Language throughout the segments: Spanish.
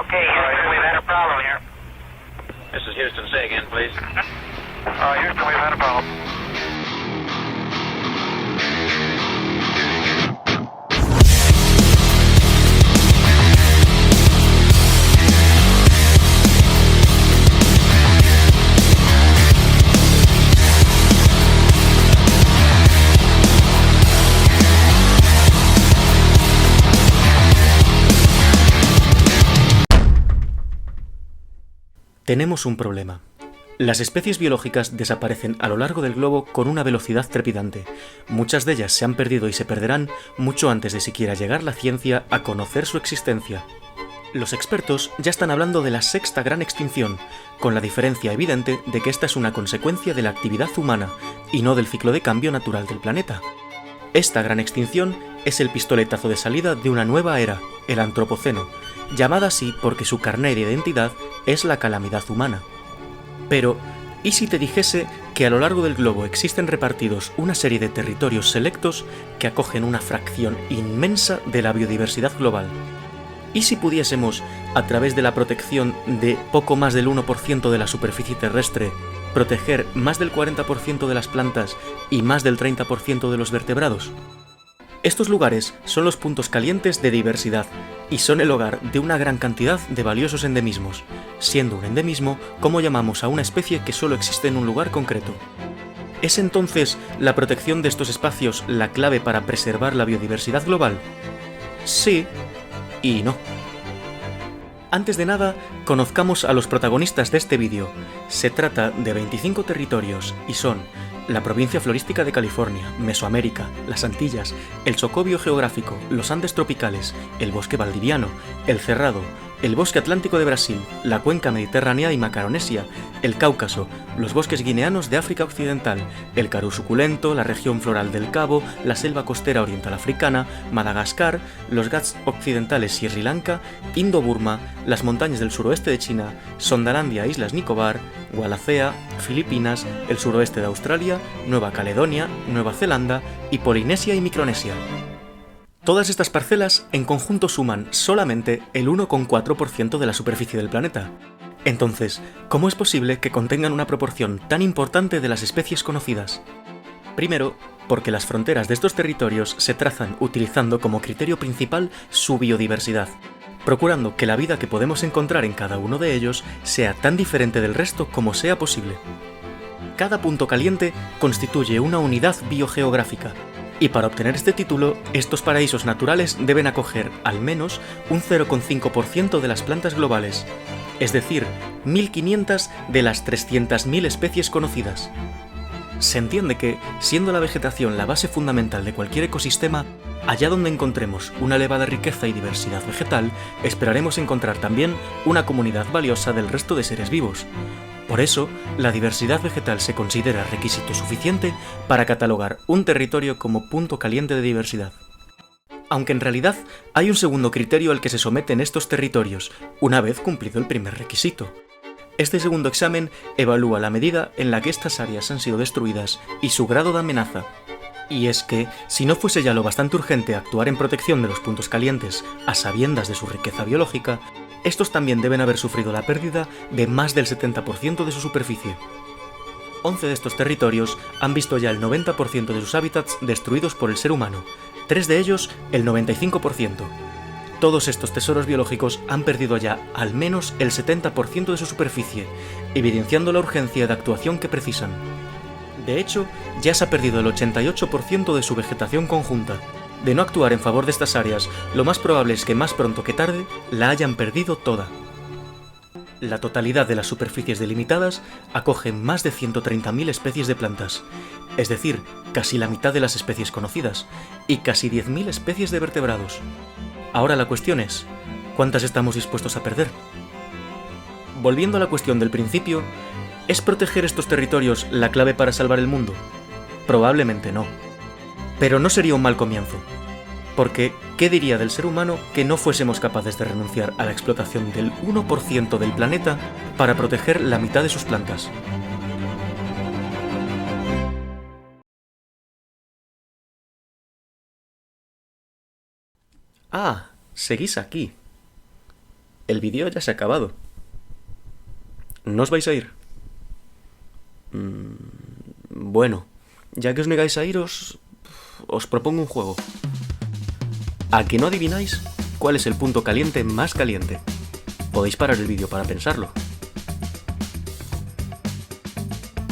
Okay, Houston, we've had a problem here. This is Houston. Say again, please. Houston, we've had a problem. Tenemos un problema. Las especies biológicas desaparecen a lo largo del globo con una velocidad trepidante. Muchas de ellas se han perdido y se perderán mucho antes de siquiera llegar la ciencia a conocer su existencia. Los expertos ya están hablando de la sexta gran extinción, con la diferencia evidente de que esta es una consecuencia de la actividad humana y no del ciclo de cambio natural del planeta. Esta gran extinción es el pistoletazo de salida de una nueva era, el Antropoceno, llamada así porque su carné de identidad es la calamidad humana. Pero, ¿y si te dijese que a lo largo del globo existen repartidos una serie de territorios selectos que acogen una fracción inmensa de la biodiversidad global? ¿Y si pudiésemos, a través de la protección de poco más del 1% de la superficie terrestre, proteger más del 40% de las plantas y más del 30% de los vertebrados? Estos lugares son los puntos calientes de diversidad y son el hogar de una gran cantidad de valiosos endemismos, siendo un endemismo como llamamos a una especie que solo existe en un lugar concreto. ¿Es entonces la protección de estos espacios la clave para preservar la biodiversidad global? Sí y no. Antes de nada, conozcamos a los protagonistas de este vídeo. Se trata de 25 territorios y son la provincia florística de California, Mesoamérica, las Antillas, el Chocó biogeográfico, los Andes tropicales, el bosque valdiviano, el Cerrado, el bosque atlántico de Brasil, la cuenca mediterránea y Macaronesia, el Cáucaso, los bosques guineanos de África Occidental, el Karoo suculento, la región floral del Cabo, la selva costera oriental africana, Madagascar, los Ghats occidentales y Sri Lanka, Indo-Burma, las montañas del suroeste de China, Sondalandia, Islas Nicobar, Wallacea, Filipinas, el suroeste de Australia, Nueva Caledonia, Nueva Zelanda y Polinesia y Micronesia. Todas estas parcelas en conjunto suman solamente el 1,4% de la superficie del planeta. Entonces, ¿cómo es posible que contengan una proporción tan importante de las especies conocidas? Primero, porque las fronteras de estos territorios se trazan utilizando como criterio principal su biodiversidad, procurando que la vida que podemos encontrar en cada uno de ellos sea tan diferente del resto como sea posible. Cada punto caliente constituye una unidad biogeográfica, y para obtener este título, estos paraísos naturales deben acoger al menos un 0,5% de las plantas globales, es decir, 1.500 de las 300.000 especies conocidas. Se entiende que, siendo la vegetación la base fundamental de cualquier ecosistema, allá donde encontremos una elevada riqueza y diversidad vegetal, esperaremos encontrar también una comunidad valiosa del resto de seres vivos. Por eso, la diversidad vegetal se considera requisito suficiente para catalogar un territorio como punto caliente de diversidad. Aunque en realidad hay un segundo criterio al que se someten estos territorios, una vez cumplido el primer requisito. Este segundo examen evalúa la medida en la que estas áreas han sido destruidas y su grado de amenaza. Y es que, si no fuese ya lo bastante urgente actuar en protección de los puntos calientes a sabiendas de su riqueza biológica, estos también deben haber sufrido la pérdida de más del 70% de su superficie. 11 de estos territorios han visto ya el 90% de sus hábitats destruidos por el ser humano, 3 de ellos el 95%. Todos estos tesoros biológicos han perdido ya al menos el 70% de su superficie, evidenciando la urgencia de actuación que precisan. De hecho, ya se ha perdido el 88% de su vegetación conjunta. De no actuar en favor de estas áreas, lo más probable es que más pronto que tarde la hayan perdido toda. La totalidad de las superficies delimitadas acoge más de 130.000 especies de plantas, es decir, casi la mitad de las especies conocidas, y casi 10.000 especies de vertebrados. Ahora la cuestión es, ¿cuántas estamos dispuestos a perder? Volviendo a la cuestión del principio, ¿es proteger estos territorios la clave para salvar el mundo? Probablemente no. Pero no sería un mal comienzo. Porque, ¿qué diría del ser humano que no fuésemos capaces de renunciar a la explotación del 1% del planeta para proteger la mitad de sus plantas? Ah, seguís aquí. El vídeo ya se ha acabado. ¿No os vais a ir? Bueno, ya que os negáis a iros, os propongo un juego. ¿A que no adivináis cuál es el punto caliente más caliente? Podéis parar el vídeo para pensarlo.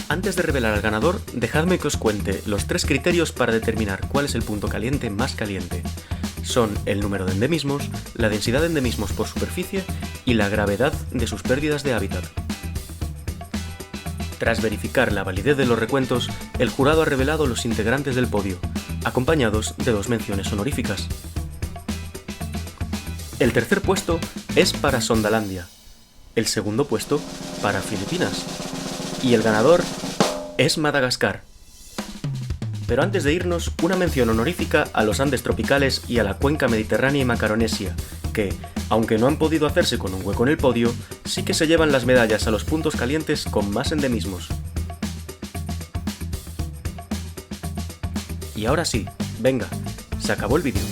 Antes de revelar al ganador, dejadme que os cuente los 3 criterios para determinar cuál es el punto caliente más caliente. Son el número de endemismos, la densidad de endemismos por superficie y la gravedad de sus pérdidas de hábitat. Tras verificar la validez de los recuentos, el jurado ha revelado los integrantes del podio, acompañados de 2 menciones honoríficas. El tercer puesto es para Sondalandia, el segundo puesto para Filipinas y el ganador es Madagascar. Pero antes de irnos, una mención honorífica a los Andes tropicales y a la cuenca mediterránea y macaronesia, que, aunque no han podido hacerse con un hueco en el podio, sí que se llevan las medallas a los puntos calientes con más endemismos. Y ahora sí, venga, se acabó el vídeo.